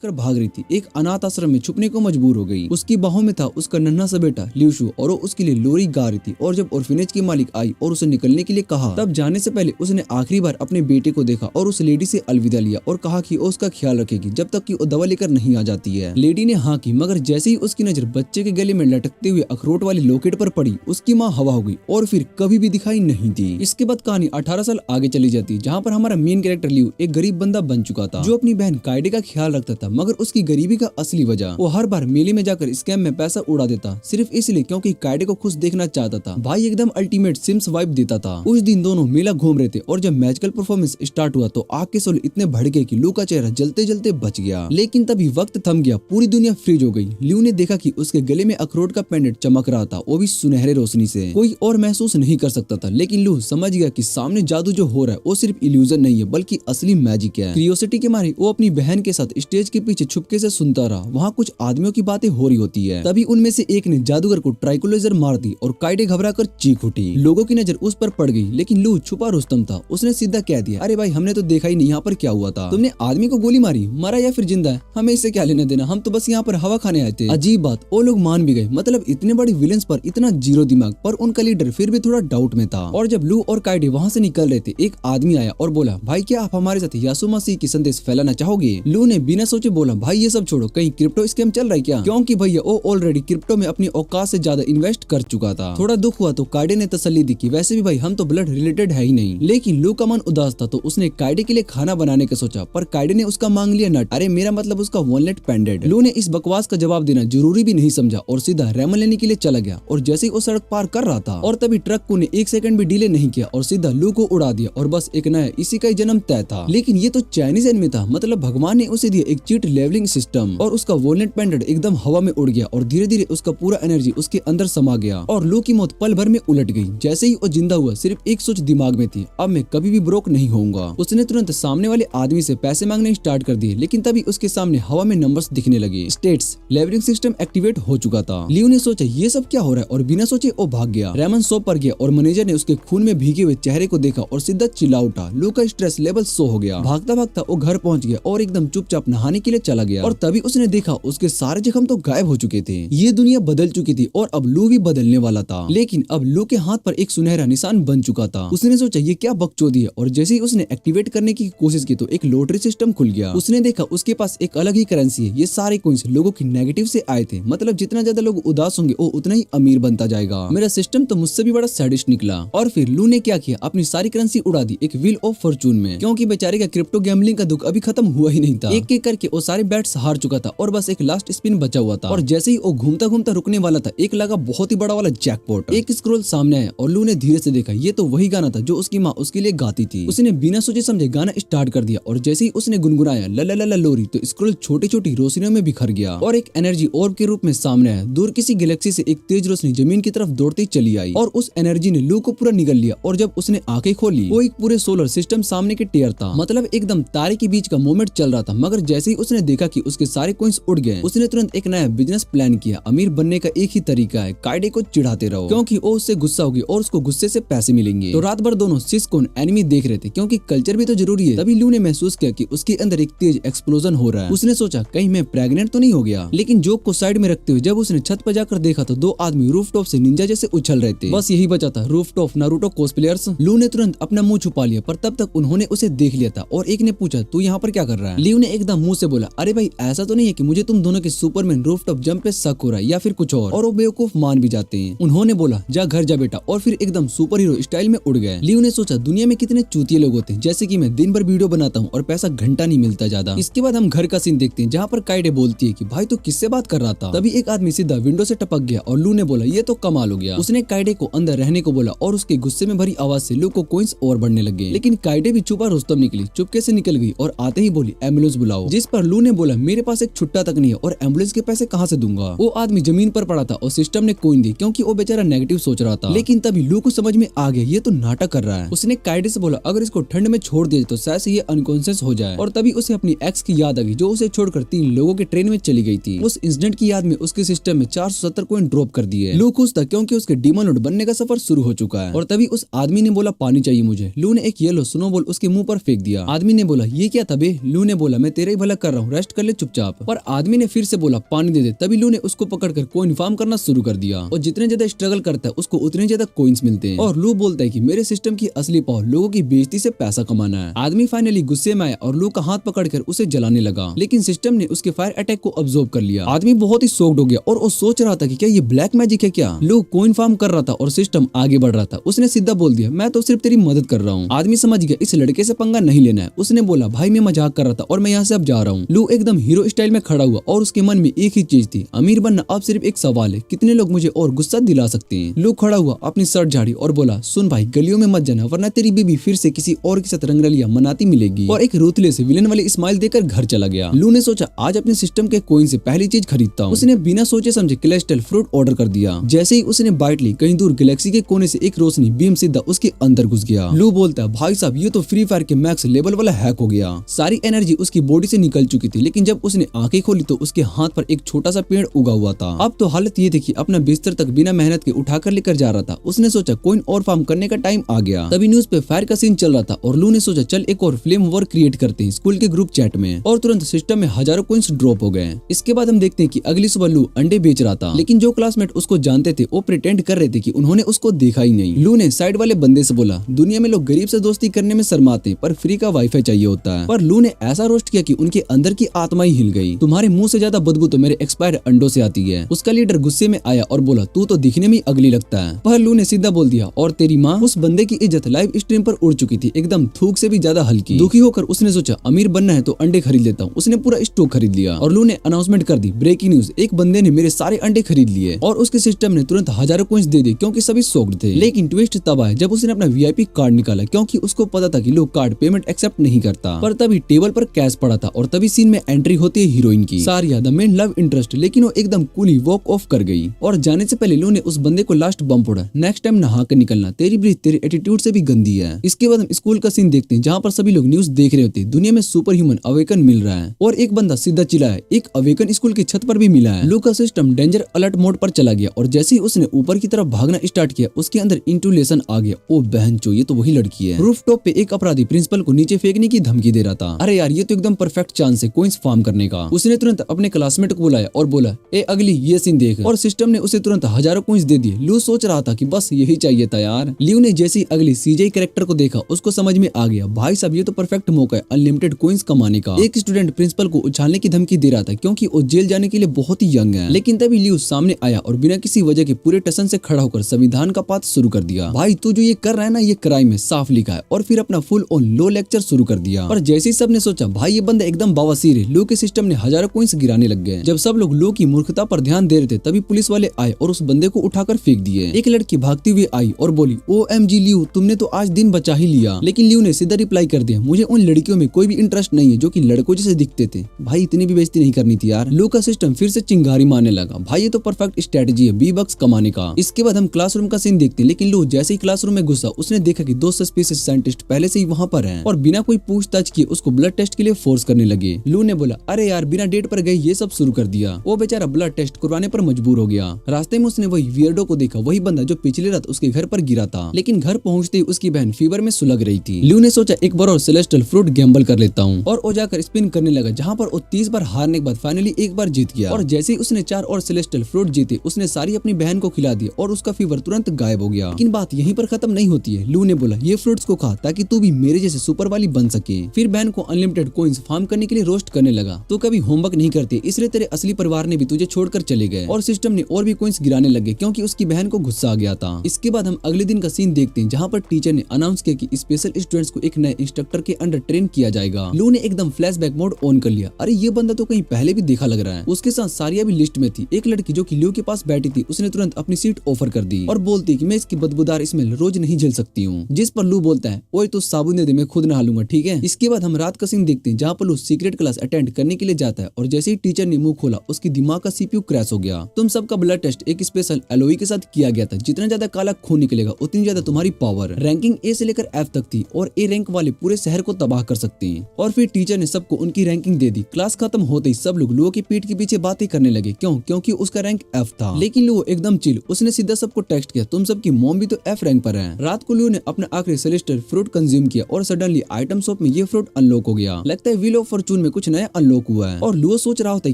कर भाग रही थी, एक अनाथ आश्रम में छुपने को मजबूर हो गई। उसकी बाहों में था उसका नन्हा सा बेटा ल्यूशु और वो उसके लिए लोरी गा रही थी। और जब ऑर्फेनेज की मालिक आई और उसे निकलने के लिए कहा, तब जाने से पहले उसने आखिरी बार अपने बेटे को देखा और उस लेडी से अलविदा लिया और कहा कि वो उसका ख्याल रखेगी जब तक कि वो दवा लेकर नहीं आ जाती है। लेडी ने हाँ की, मगर जैसे ही उसकी नजर बच्चे के गले में लटकते हुए अखरोट वाली लॉकेट पर पड़ी, उसकी माँ हवा हो गई और फिर कभी भी दिखाई नहीं दी। इसके बाद कहानी 18 साल आगे चली जाती, जहाँ पर हमारा मेन कैरेक्टर लियू एक गरीब बंदा बन चुका था, जो अपनी बहन काइडे का ख्याल रखता था। मगर उसकी गरीबी का असली वजह, वो हर बार मेले में जाकर स्कैम में पैसा उड़ा देता, सिर्फ इसलिए क्योंकि काइडे को खुश देखना चाहता था। भाई एकदम अल्टीमेट सिम्स वाइब देता था। उस दिन दोनों मेला घूम रहे थे और जब मैजिकल परफॉर्मेंस स्टार्ट हुआ तो आग के शोले इतने भड़के कि लू का चेहरा जलते जलते बच गया। लेकिन तभी वक्त थम गया, पूरी दुनिया फ्रीज हो गई। ल्यू ने देखा कि उसके गले में अखरोट का पेंडेंट चमक रहा था, वो भी सुनहरे रोशनी से। कोई और महसूस नहीं कर सकता था, लेकिन लू समझ गया कि सामने जादू जो हो रहा है वो सिर्फ इल्यूजन नहीं है बल्कि असली मैजिक है। क्यूरियोसिटी के मारे वो अपनी बहन के साथ स्टेज के पीछे छुपके से सुनता रहा। वहाँ कुछ आदमियों की बातें हो रही होती है। तभी उनमें से एक ने जादूगर को ट्राइकोलाइजर मार दी और काइडे घबरा कर चीख उठी। लोगों की नजर उस पर पड़ गई, लेकिन लू छुपा रुस्तम था। उसने सीधा कह दिया, अरे भाई हमने तो देखा ही नहीं यहाँ पर क्या हुआ था। तुमने आदमी को गोली मारी, मरा या फिर जिंदा है, हमें इससे क्या लेना देना, हम तो बस यहाँ पर हवा खाने आए थे। अजीब बात, वो लोग मान भी गए। मतलब इतने बड़े विलेंस पर इतना जीरो दिमाग, पर उनका लीडर फिर भी थोड़ा डाउट में था। और जब लू और काइडे वहाँ से निकल रहे थे, एक आदमी आया और बोला, भाई क्या आप हमारे साथ यीशु मसीह की संदेश फैलाना चाहोगे? लू ने बिना सोचे बोला, भाई ये सब छोड़ो, कहीं क्रिप्टो स्कैम चल रहा है क्या? क्योंकि भैया वो ऑलरेडी क्रिप्टो में अपनी औकात से ज्यादा इन्वेस्ट कर चुका था। थोड़ा दुख हुआ तो काइडे ने तसल्ली दी कि वैसे भी भाई हम तो ब्लड रिलेटेड है ही नहीं। लेकिन लू का मन उदास था तो उसने काइडे के लिए खाना बनाने का सोचा, पर काइडे ने उसका मांग लिया नट। अरे मेरा मतलब उसका वॉलनट पेंडेंट। लू ने इस बकवास का जवाब देना जरूरी भी नहीं समझा और सीधा रेमन लेने के लिए चला गया। और जैसे ही वो सड़क पार कर रहा था और तभी ट्रक को ने 1 सेकंड भी डिले नहीं किया और सीधा लू को उड़ा दिया और बस एक नया इसी का ही जन्म तय था। लेकिन ये तो चाइनीज एनिमी था, मतलब भगवान ने उसे दिया एक चीट लेवलिंग सिस्टम और उसका वॉलनट पेंडेंट एकदम हवा में उड़ गया और धीरे धीरे उसका पूरा एनर्जी उसके अंदर समा गया और लू की मौत पल भर में उलट गई। जैसे ही वो जिंदा हुआ, सिर्फ एक सोच दिमाग में थी, अब मैं कभी भी ब्रोक नहीं होऊंगा। उसने तुरंत सामने वाले आदमी से पैसे मांगने स्टार्ट कर दिए, लेकिन तभी उसके सामने हवा में नंबर्स दिखने लगे। स्टेट्स लेवलिंग सिस्टम एक्टिवेट हो चुका था। लियो ने सोचा ये सब क्या हो रहा है और बिना सोचे वो भाग गया। रेमन शॉप पर गया और मैनेजर ने उसके खून में भीगे हुए चेहरे को देखा और सीधा चिल्ला उठा। लू का स्ट्रेस लेवल 100 हो गया। भागता भागता वो घर पहुंच गया और एकदम चुपचाप नहाने के लिए चला गया और तभी उसने देखा उसके सारे जख्म तो गायब हो चुके थे। ये दुनिया बदल चुकी थी और अब लू भी बदलने वाला था। लेकिन अब लू के हाथ पर एक सुनहरा निशान बन चुका था। उसने सोचा ये क्या बकचोदी है और जैसे ही उसने एक्टिवेट करने की कोशिश की तो एक लॉटरी सिस्टम खुल गया। उसने देखा उसके पास एक अलग ही करेंसी है। ये सारे कॉइंस लोगों की नेगेटिव से आए थे, मतलब जितना ज्यादा लोग उदास होंगे वो उतना ही अमीर बनता जाएगा। मेरा सिस्टम तो मुझसे भी बड़ा सैडिस्ट निकला। और फिर लू ने क्या किया, अपनी सारी करेंसी उड़ा दी एक व्हील ऑफ फॉर्चून में, क्योंकि बेचारे का क्रिप्टो गैम्बलिंग का दुख अभी खत्म हुआ ही नहीं था। एक एक करके वो सारे बैट्स हार चुका था और बस एक लास्ट स्पिन बचा हुआ था। और जैसे ही वो घूमता घूमता रुकने वाला था, एक लगा बहुत ही बड़ा वाला जैकपॉट। एक स्क्रॉल सामने आया और लू ने धीरे से देखा, ये तो वही गाना था जो उसकी माँ उसके लिए गाती थी। उसने बिना सोचे समझे गाना स्टार्ट कर दिया और जैसे ही उसने गुनगुनाया ला ला ला लोरी, तो स्क्रॉल छोटी छोटी रोशनियों में बिखर गया और एक एनर्जी ऑर्ब के रूप में सामने आया। दूर किसी गैलेक्सी से एक तेज रोशनी जमीन की तरफ दौड़ती चली आई और उस एनर्जी ने लू को पूरा निगल लिया। और जब उसने आंखें खोली, वो एक पूरे सोलर सिस्टम सामने के टेयर था, मतलब एकदम तारे के बीच का मूवमेंट चल रहा था। मगर जैसे ही उसने देखा कि उसके सारे कॉइंस उड़ गए, उसने तुरंत एक नया बिजनेस प्लान किया। अमीर बनने का एक ही तरीका है, काइडे को चिढ़ाते रहो, क्योंकि वो उससे गुस्सा होगी और उसको गुस्से से पैसे मिलेंगे। तो रात भर दोनों सिस्कोन एनिमी देख रहे थे, क्योंकि कल्चर भी तो जरूरी है। तभी लू ने महसूस किया कि उसके अंदर एक तेज एक्सप्लोजन हो रहा है। उसने सोचा कहीं मैं प्रेग्नेंट तो नहीं हो गया। लेकिन जोक को साइड में रखते हुए जब उसने छत पर जाकर देखा तो 2 आदमी रूफटॉप से निंजा जैसे उछल रहे थे। बस यही बचा था, रूफटॉप नारुतो कोस्प्लेयर्स। लू ने तुरंत अपना मुंह छुपा लिया, पर तब तक उन्होंने उसे देख लिया था और एक ने पूछा तू यहाँ पर क्या कर रहा है? लियो ने एकदम मुंह से बोला, अरे भाई ऐसा तो नहीं है कि मुझे तुम दोनों के सुपरमैन रूफटॉप जंप पे शक हो रहा है या फिर कुछ और वो बेवकूफ मान भी जाते हैं। उन्होंने बोला जा घर जा बेटा, और फिर एकदम सुपर हीरो स्टाइल में उड़ गए। लियो ने सोचा दुनिया में कितने चूतिए लोग होते हैं, जैसे कि मैं दिन भर वीडियो बनाता हूँ और पैसा घंटा नहीं मिलता ज्यादा। इसके बाद हम घर का सीन देखते हैं, जहाँ पर काइडे बोलती है कि भाई तू किससे बात कर रहा था? तभी एक आदमी सीधा विंडो से टपक गया और लू ने बोला ये तो कमाल हो गया। उसने काइडे को अंदर रहने को बोला और उसके गुस्से में भरी आवाज से लू को कॉइंस और बढ़ने लगे। लेकिन काइडे भी छुपा रुस्तम निकली, चुपके से निकल गई और आते ही बोली एम्बुलेंस बुलाओ। जिस पर लू ने बोला मेरे पास एक छुट्टा तक नहीं है और एम्बुलेंस के पैसे कहाँ से दूंगा? वो आदमी जमीन पर पड़ा था और सिस्टम ने कॉइन दी, क्योंकि वो बेचारा नेगेटिव सोच रहा था। लेकिन तभी लू को समझ में आ गया ये तो नाटक कर रहा है। उसने काइडे से बोला अगर इसको ठंड में छोड़ दिया तो शायद से ये अनकॉन्शियस हो जाए। और तभी उसे अपनी एक्स की याद आ गई, जो उसे छोड़कर 3 लोगों के ट्रेन में चली गई थी। उस इंसिडेंट की याद में उसके सिस्टम में 470 कॉइन ड्रॉप कर दिए। लू खुश था क्योंकि उसके डीमन लॉर्ड बनने का सफर शुरू हो चुका है। और तभी उस आदमी ने बोला पानी चाहिए मुझे। लू ने एक येलो स्नोबॉल उसके मुंह पर फेंक दिया। आदमी ने बोला ये क्या था बे? लू ने बोला मैं तेरा ही भला कर कर रहा हूँ, रेस्ट कर ले चुपचाप। पर आदमी ने फिर से बोला पानी दे दे। तभी लू ने उसको पकड़कर कॉइन फार्म करना शुरू कर दिया और जितने ज्यादा स्ट्रगल करता है उसको उतने ज्यादा कॉइन्स मिलते हैं। और लू बोलता है कि मेरे सिस्टम की असली पावर लोगों की बेइज्जती से पैसा कमाना है। आदमी फाइनली गुस्से में आया और लू का हाथ पकड़कर उसे जलाने लगा, लेकिन सिस्टम ने उसके फायर अटैक को ऑब्जर्व कर लिया। आदमी बहुत ही शॉक्ड हो गया और वो सोच रहा था कि क्या ये ब्लैक मैजिक है क्या। लू कॉइन फार्म कर रहा था और सिस्टम आगे बढ़ रहा था। उसने सीधा बोल दिया मैं तो सिर्फ तेरी मदद कर रहा हूँ। आदमी समझ गया इस लड़के से पंगा नहीं लेना है। उसने बोला भाई मैं मजाक कर रहा था और मैं यहाँ से अब जा रहा हूँ। लू एकदम हीरो स्टाइल में खड़ा हुआ और उसके मन में एक ही चीज थी, अमीर बनना अब सिर्फ एक सवाल है, कितने लोग मुझे और गुस्सा दिला सकते हैं। लू खड़ा हुआ, अपनी शर्ट झाड़ी और बोला सुन भाई गलियों में मत जाना वरना तेरी बीबी फिर से किसी और के साथ रंगरलियां मनाती मिलेगी। और एक रूथलेस विलेन वाली स्माइल देकर घर चला गया। लू ने सोचा आज अपने सिस्टम के कॉइन से पहली चीज खरीदता हूँ। उसने बिना सोचे समझे क्रिस्टल फ्रूट ऑर्डर कर दिया। जैसे ही उसने बाइट ली कहीं दूर गैलेक्सी के कोने से एक रोशनी बीम सीधा उसके अंदर घुस गया। लू बोलता है भाई साहब ये तो फ्री फायर के मैक्स लेवल वाला हैक हो गया। सारी एनर्जी उसकी बॉडी से निकल चुकी थी, लेकिन जब उसने आंखें खोली तो उसके हाथ पर एक छोटा सा पेड़ उगा हुआ था। अब तो हालत ये थी कि अपना बिस्तर तक बिना मेहनत के उठाकर लेकर जा रहा था। उसने सोचा कॉइन और फार्म करने का टाइम आ गया। तभी न्यूज पे फायर का सीन चल रहा था और लू ने सोचा चल एक और फ्लेम वॉर क्रिएट करते हैं स्कूल के ग्रुप चैट में। और तुरंत सिस्टम में हजारों कॉइन्स ड्रॉप हो गए। इसके बाद हम देखते हैं कि अगली सुबह लू अंडे बेच रहा था, लेकिन जो क्लासमेट उसको जानते थे वो प्रिटेंड कर रहे थे कि उन्होंने उसको देखा ही नहीं। लू ने साइड वाले बंदे से बोला दुनिया में लोग गरीब से दोस्ती करने में शर्माते पर फ्री का वाईफाई चाहिए होता है। पर लू ने ऐसा रोस्ट किया कि उनके अंदर की आत्मा ही हिल गई। तुम्हारे मुंह से ज्यादा बदबू तो मेरे एक्सपायर अंडों से आती है। उसका लीडर गुस्से में आया और बोला तू तो दिखने में अगली लगता है। पर लू ने सीधा बोल दिया और तेरी माँ। उस बंदे की इज्जत लाइव स्ट्रीम पर उड़ चुकी थी, एकदम थूक से भी ज्यादा हल्की। दुखी होकर उसने सोचा अमीर बनना है तो अंडे खरीद लेता हूँ। उसने पूरा स्टॉक खरीद लिया और लू ने अनाउंसमेंट कर दी ब्रेकिंग न्यूज, एक बंदे ने मेरे सारे अंडे खरीद लिए। और उसके सिस्टम ने तुरंत हजारों कॉइन्स दे दिए क्योंकि सभी शॉक्ड थे। लेकिन ट्विस्ट तब आया जब उसने अपना वीआईपी कार्ड निकाला, क्योंकि उसको पता था कि लोग कार्ड पेमेंट एक्सेप्ट नहीं करता। पर तभी टेबल पर कैश पड़ा था और तभी सीन में एंट्री होती है हीरोइन की, सारिया द मेन लव इंटरेस्ट। लेकिन वो एकदम कूली वॉक ऑफ कर गई और जाने से पहले लू ने उस बंदे को लास्ट बम फोड़ा, नेक्स्ट टाइम नहा कर निकलना, तेरी ब्रीथ तेरे एटीट्यूड से भी गंदी है। इसके बाद हम स्कूल का सीन देखते हैं जहाँ पर सभी लोग न्यूज देख रहे होते हैं, दुनिया में सुपर ह्यूमन अवेकन मिल रहा है। और एक बंदा सीधा चिल्लाया एक अवेकन स्कूल की छत पर भी मिला है। लू का सिस्टम डेंजर अलर्ट मोड पर चला गया और जैसे ही उसने ऊपर की तरफ भागना स्टार्ट किया उसके अंदर इंटुलेशन आ गया। ओ बहनचो ये तो वही लड़की है। रूफ टॉप पे एक अपराधी प्रिंसिपल को नीचे फेंकने की धमकी दे रहा था। अरे यार ये तो एकदम परफेक्ट चांस है कॉइन्स फार्म करने का। उसने तुरंत अपने क्लासमेट को बुलाया और बोला ए अगली ये सीन देख। और सिस्टम ने उसे तुरंत हजारों कॉइन्स दे दिए। लू सोच रहा था कि बस यही चाहिए था यार। ल्यू ने जैसे ही अगली सीजेई कैरेक्टर को देखा उसको समझ में आ गया भाई साहब ये तो परफेक्ट मौका है अनलिमिटेड कॉइन्स कमाने का। एक स्टूडेंट प्रिंसिपल को उछालने की धमकी दे रहा था क्योंकि वो जेल जाने के लिए बहुत ही यंग है। लेकिन तभी ल्यू सामने आया और बिना किसी वजह के पूरे टसन से खड़ा होकर संविधान का पाठ शुरू कर दिया। भाई तू जो ये कर रहा है ना ये क्राइम है, साफ लिखा है। और फिर अपना फुल ऑन लो लेक्चर शुरू कर दिया। और जैसे ही सबने सोचा भाई ये बंदा एकदम बवासीर है, लू के सिस्टम ने हजारों कॉइन्स गिराने लग गए। जब सब लोग लू की मूर्खता पर ध्यान दे रहे थे तभी पुलिस वाले आए और उस बंदे को उठाकर फेंक दिए। एक लड़की भागती हुई आई और बोली OMG ल्यू तुमने तो आज दिन बचा ही लिया। लेकिन ल्यू ने सीधा रिप्लाई कर दिया मुझे उन लड़कियों में कोई भी इंटरेस्ट नहीं है जो कि लड़कों जैसे दिखते थे। भाई इतनी भी बेइज्जती नहीं करनी थी यार। लू का सिस्टम फिर से चिंगारी मारने लगा। भाई ये तो परफेक्ट स्ट्रेटजी है बी बक्स कमाने का। इसके बाद हम क्लासरूम का सीन देखते हैं। लेकिन लू जैसे ही क्लासरूम में घुसा उसने देखा कि 2 सस्पिशियस साइंटिस्ट पहले से ही वहाँ पर हैं और बिना कोई पूछताछ किए उसको ब्लड टेस्ट के लिए फोर्स करने लगे। लू ने बोला अरे यार बिना डेट पर गए ये सब शुरू कर दिया। वो बेचारा ब्लड टेस्ट करवाने पर मजबूर हो गया। रास्ते में उसने वही वियर्डो को देखा, वही बंदा जो पिछली रात उसके घर पर गिरा था। लेकिन घर पहुंचते ही उसकी बहन फीवर में सुलग रही थी। लू ने सोचा एक बार और सेलेस्टियल फ्रूट गैम्बल कर लेता हूँ और वो जाकर स्पिन करने लगा जहाँ पर वो 30 बार हारने के बाद फाइनली एक बार जीत गया। और जैसे ही उसने 4 और सेलेस्टियल फ्रूट जीते उसने सारी अपनी बहन को खिला दिया और उसका फीवर तुरंत गायब हो गया। लेकिन बात यहीं पर खत्म नहीं होती है। लू ने बोला ये फ्रूट्स को खा ताकि तू भी मेरे जैसे सुपर वाली बन सके। फिर बहन को अनलिमिटेड कॉइन्स फार्म करने के लिए रोस्ट करने लगा। तो कभी होमवर्क नहीं करते इसलिए तेरे असली परिवार ने भी तुझे छोड़कर चले गए। और सिस्टम ने और भी कॉइन्स गिराने लगे क्योंकि उसकी बहन को गुस्सा आ गया था। इसके बाद हम अगले दिन का सीन देखते हैं जहाँ पर टीचर ने अनाउंस किया कि स्पेशल स्टूडेंट्स को एक नए इंस्ट्रक्टर के अंडर ट्रेन किया जाएगा। लू ने एकदम फ्लैशबैक मोड ऑन कर लिया। अरे ये बंदा तो कहीं पहले भी देखा लग रहा है। उसके साथ सारिया भी लिस्ट में थी। एक लड़की जो कि लू के पास बैठी थी उसने तुरंत अपनी सीट ऑफर कर दी और बोलती कि मैं इसकी बदबूदार स्मेल रोज नहीं झेल सकती हूँ। जिस पर लू बोलता है ओए तो साबुन दे दे मैं खुद नहा लूंगा ठीक है। इसके बाद हम रात का सीन देखते हैं जहाँ पर लू सीक्रेट क्लास अटेंड करने के लिए जाता है और जैसे ही टीचर ने मुंह खोला उसकी दिमाग का CPU क्रैश हो गया। तुम सबका ब्लड टेस्ट एक स्पेशल एलोई के साथ किया गया था। जितना ज्यादा काला खून निकलेगा उतनी ज्यादा तुम्हारी पावर। रैंकिंग A से लेकर F तक थी और A रैंक वाले पूरे शहर को तबाह कर सकते हैं। और फिर टीचर ने सबको उनकी रैंकिंग दे दी। क्लास खत्म होते ही सब लोग लू की पीठ के पीछे बातें करने लगे क्योंकि उसका रैंक F था। लेकिन लू एकदम चिल, उसने सीधा सबको टेक्स्ट किया तुम सबकी मॉम भी तो F रैंक पर है। रात को लू ने अपना आखिरी सेलेस्टियल फ्रूट कंज्यूम किया और सडनली आइटम शॉप में ये फ्रूट अनलॉक हो गया। लगता है व्हील ऑफ फॉर्चून में कुछ नया अनलॉक हुआ है और लुओ सोच रहा होता है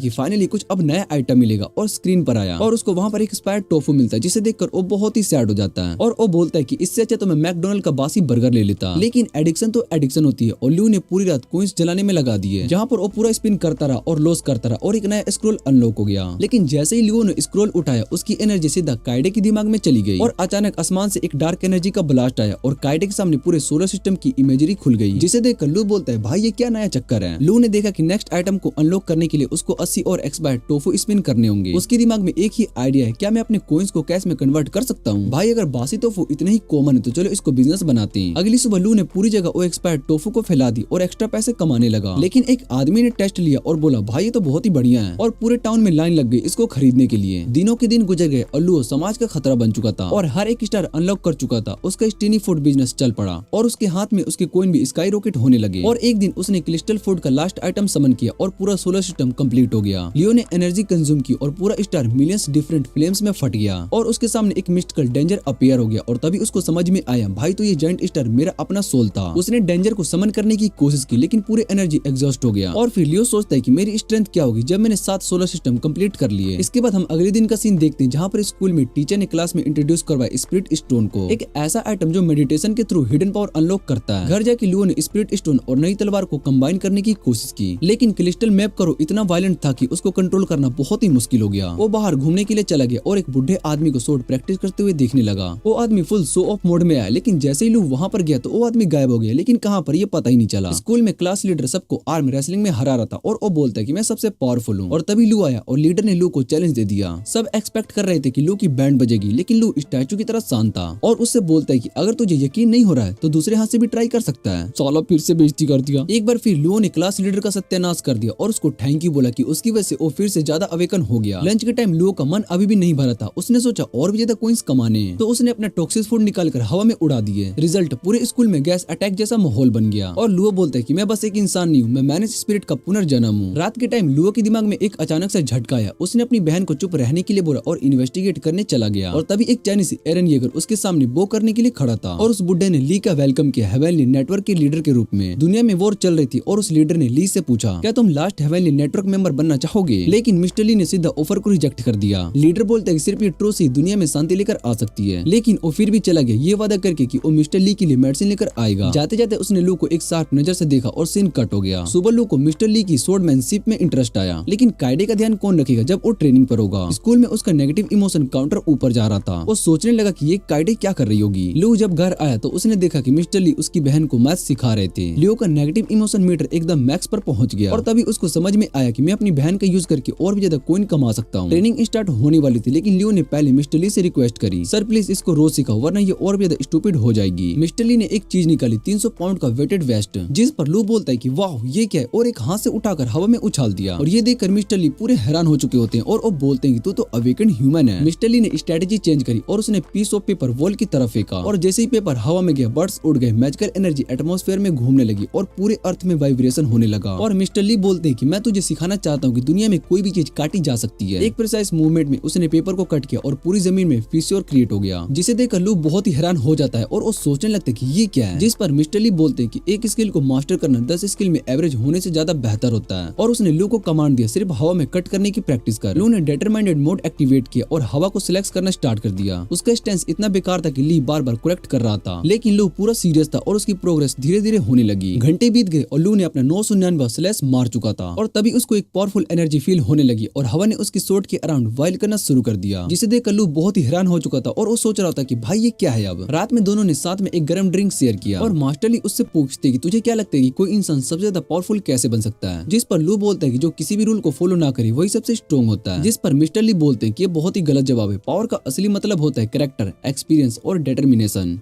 कि फाइनली कुछ अब नया आइटम मिलेगा और स्क्रीन पर आया और उसको वहाँ पर एक एक्सपायर्ड टोफू मिलता है जिसे देखकर वो बहुत ही सैड हो जाता है और वो बोलता है कि इससे अच्छा तो मैं मैकडोनल्ड का बासी बर्गर ले लेता। लेकिन एडिक्शन तो एडिक्शन होती है और लू ने पूरी रात कोइंस जलाने में लगा दी है जहाँ पर वो पूरा स्पिन करता रहा और लॉस करता रहा और एक नया स्क्रोल अनलॉक हो गया। लेकिन जैसे ही लुओ ने स्क्रोल उठाया उसकी एनर्जी सीधा काइडे के दिमाग में चली गई और अचानक आसमान से एक डार्क एनर्जी का ब्लास्ट आया और काइडे के सामने पूरे सोलर सिस्टम की इमेजरी खुल गई जिसे देखकर लू बोलता है भाई ये क्या नया चक्कर है। लू ने देखा कि नेक्स्ट आइटम को अनलॉक करने के लिए उसको 80 और एक्सपायर्ड टोफू स्पिन करने होंगे। उसके दिमाग में एक ही आइडिया है, क्या मैं अपने कोइंस को कैश में कन्वर्ट कर सकता हूँ? भाई अगर बासी टोफू इतने ही कॉमन है तो चलो इसको बिजनेस बनाते हैं। अगली सुबह लू ने पूरी जगह वो एक्सपायर्ड टोफू को फैला दी और एक्स्ट्रा पैसे कमाने लगा। लेकिन एक आदमी ने टेस्ट लिया और बोला भाई ये तो बहुत ही बढ़िया है और पूरे टाउन में लाइन लग गई इसको खरीदने के लिए। दिनों के दिन गुजर गए और लू समाज का खतरा बन चुका था और हर एक स्टार अनलॉक कर चुका था। उसका स्टीनी फूड बिजनेस चल पड़ा और उसके हाथ में उसके कॉइन भी स्काई रॉकेट होने लगे और एक दिन उसने क्रिस्टल फूड का लास्ट आइटम समन किया और पूरा सोलर सिस्टम कंप्लीट हो गया। लियो ने एनर्जी कंज्यूम की और पूरा स्टार मिलियंस डिफरेंट फ्लेम्स में फट गया और उसके सामने एक मिस्टिकल डेंजर अपीयर हो गया और तभी उसको समझ में आया भाई तो ये जायंट स्टार मेरा अपना सोल था। उसने डेंजर को समन करने की कोशिश की लेकिन पूरी एनर्जी एग्जॉस्ट हो गया और फिर लियो सोचता है कि मेरी स्ट्रेंथ क्या होगी जब मैंने 7 सोलर सिस्टम कंप्लीट कर लिए। इसके बाद हम अगले दिन का सीन देखते हैं जहाँ पर स्कूल में टीचर ने क्लास में इंट्रोड्यूस करवाया स्पिरिट स्टोन को, एक ऐसा आइटम जो मेडिटेशन के थ्रू हिडन पावर अनलॉक करता है। घर जाके लियो ने स्पिरिट स्टोन और नई तलवार को कंबाइन करने की कोशिश की लेकिन क्रिस्टल मैप करो इतना वायलेंट था कि उसको कंट्रोल करना बहुत ही मुश्किल हो गया। वो बाहर घूमने के लिए चला गया और एक बुढ़े आदमी को स्वॉर्ड प्रैक्टिस करते हुए देखने लगा। वो आदमी फुल शो ऑफ मोड में आया लेकिन जैसे ही लू वहाँ पर गया तो वो आदमी गायब हो गया लेकिन कहाँ पर ये पता ही नहीं चला। स्कूल में क्लास लीडर सबको आर्म रेसलिंग में हरा रहा था और वो बोलता है कि मैं सबसे पावरफुल हूँ और तभी लू आया और लीडर ने लू को चैलेंज दे दिया। सब एक्सपेक्ट कर रहे थे कि लू की बैंड बजेगी लेकिन लू स्टैचू की तरह शांत था और उससे बोलता है कि अगर तुझे यकीन नहीं हो रहा है तो दूसरे हाथ से भी ट्राई कर सकता है। साला फिर से बेइज्जती कर दिया। एक बार फिर लू ने क्लास लीडर का सत्यानाश कर दिया और उसको थैंक यू बोला कि उसकी वजह से वो फिर से ज्यादा अवेकन हो गया। लंच के टाइम लू का मन अभी भी नहीं भरा था। उसने सोचा और भी ज्यादा कॉइंस कमाने हैं तो उसने अपना टॉक्सिक फूड निकालकर हवा में उड़ा दिए। रिजल्ट पूरे स्कूल में गैस अटैक जैसा माहौल बन गया और लुओ बोलता है कि मैं बस एक इंसान नहीं हूँ, मैं मैनेज स्पिरिट का पुनर्जन्म हूँ। रात के टाइम लुओ के दिमाग में एक अचानक से झटका आया। उसने अपनी बहन को चुप रहने के लिए बोला और इन्वेस्टिगेट करने चला गया और तभी एक चाइनीज एरन येगर उसके सामने बो करने के लिए खड़ा था और उस बुड्ढे ने ली का वेलकम किया हेवनली नेटवर्क के लीडर के रूप में। दुनिया में वॉर चल रही थी और उस लीडर ने ली से पूछा क्या तुम लास्ट हेवनली नेटवर्क मेंबर बनना चाहोगे, लेकिन मिस्टर ली ने सीधा ऑफर को रिजेक्ट कर दिया। लीडर बोलता है कि सिर्फ ये ट्रूथ ही दुनिया में शांति लेकर आ सकती है, लेकिन वो फिर भी चला गया ये वादा करके कि वो मिस्टर ली के लिए मेडिसिन लेकर आएगा। जाते जाते उसने लू को एक शार्प नजर से देखा और सीन कट हो गया। सुबह लू को मिस्टर ली की स्वॉर्डमैनशिप में इंटरेस्ट आया लेकिन काइडे का ध्यान कौन रखेगा जब वो ट्रेनिंग पर होगा। स्कूल में उसका नेगेटिव इमोशन काउंटर ऊपर जा रहा था। वो सोचने लगा कि ये काइडे क्या कर रही होगी। लू जब घर आया तो उसने देखा कि मिस्टर ली उसकी बहन को मैथ सिखा रहे थे। लियो का नेगेटिव इमोशन मीटर एकदम मैक्स पर पहुंच गया और तभी उसको समझ में आया कि मैं अपनी बहन का यूज करके और भी ज्यादा कॉइन कमा सकता हूँ। ट्रेनिंग स्टार्ट होने वाली थी लेकिन लियो ने पहले मिस्टर ली से रिक्वेस्ट करी, सर प्लीज इसको रोज सिखाओ वरना ये और भी ज्यादा स्टूपिड हो जाएगी। मिस्टर ली ने एक चीज निकाली 300 पाउंड का वेटेड वेस्ट, जिस पर लू बोलता है कि वाह ये क्या है और एक हाथ से उठाकर हवा में उछाल दिया और ये देखकर मिस्टर ली पूरे हैरान हो चुके होते हैं और वो बोलते हैं कि तू तो अवेकन ह्यूमन है। मिस्टर ली ने स्ट्रेटेजी चेंज करी और उसने पीस ऑफ पेपर वॉल की तरफ फेंका और जैसे ही पेपर हवा में गया बर्ड्स उड़ गए, मैजिकल एनर्जी एटमॉस्फेयर में घूमने लगी और पूरे अर्थ में वाइब्रेशन होने लगा। और मिस्टर ली बोलते हैं कि मैं तुझे सिखाना चाहता हूँ कि दुनिया में कोई भी चीज काटी जा सकती है। एक प्रिसाइज मूवमेंट में उसने पेपर को कट किया और पूरी जमीन में फिशर क्रिएट हो गया, जिसे देखकर लू बहुत ही हैरान हो जाता है और वो सोचने लगता है कि ये क्या है। जिस पर मिस्टर ली बोलते हैं कि एक स्किल को मास्टर करना 10 स्किल में एवरेज होने से ज्यादा बेहतर होता है और उसने लू को कमांड दिया सिर्फ हवा में कट करने की प्रैक्टिस कर। लू ने डिटरमाइंडेड मोड एक्टिवेट किया और हवा को सिलेक्ट करना स्टार्ट कर दिया। उसका स्टेंस इतना बेकार था कि ली बार बार करेक्ट कर रहा था लेकिन लू पूरा सीरियस था और उसकी प्रोग्रेस धीरे धीरे होने लगी। घंटे बीत गए और लू ने अपना 999 स्लैश मार चुका था और तभी उसको एक पावरफुल एनर्जी फील होने लगी और हवा ने उसकी सोट के अराउंड वाइल करना शुरू कर दिया, जिसे देखकर लू बहुत ही हैरान हो चुका था और वो सोच रहा था कि भाई ये क्या है। अब रात में दोनों ने साथ में एक गर्म ड्रिंक शेयर किया और मास्टर ली उससे पूछते कि तुझे क्या लगता है कि कोई इंसान सबसे ज्यादा पावरफुल कैसे बन सकता है, जिस पर लू बोलता है कि जो किसी भी रूल को फॉलो ना करे वही सबसे स्ट्रॉन्ग होता है, जिस पर मिस्टर ली बोलते हैं कि ये बहुत ही गलत जवाब है। पावर का असली मतलब होता है कैरेक्टर, एक्सपीरियंस और डिटर्मिनेशन।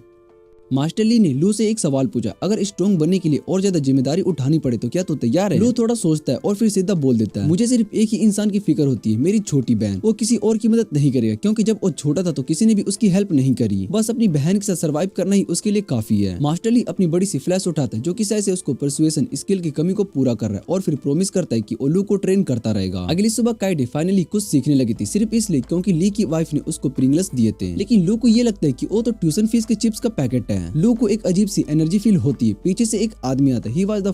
मास्टर ली ने लू से एक सवाल पूछा, अगर स्ट्रॉन्ग बनने के लिए और ज्यादा जिम्मेदारी उठानी पड़े तो क्या तू तैयार है। लू थोड़ा सोचता है और फिर सीधा बोल देता है, मुझे सिर्फ एक ही इंसान की फिक्र होती है, मेरी छोटी बहन। वो किसी और की मदद नहीं करेगा क्योंकि जब वो छोटा था तो किसी ने भी उसकी हेल्प नहीं करी, बस अपनी बहन के साथ सर्वाइव करना ही उसके लिए काफी है। मास्टर ली अपनी बड़ी सी फ्लैश उठाता है जो कि शायद से उसको परसुएशन स्किल की कमी को पूरा कर रहा है और फिर प्रॉमिस करता है कि वो लू को ट्रेन करता रहेगा। अगली सुबह काइडे फाइनली कुछ सीखने लगी थी, सिर्फ इसलिए क्योंकि ली की वाइफ ने उसको प्रिंगल्स दिए थे। लेकिन लू को ये लगता है कि वो तो ट्यूशन फीस के चिप्स का पैकेट है। लू को एक अजीब सी एनर्जी फील होती है। पीछे से एक आदमी आता है, ही वाज द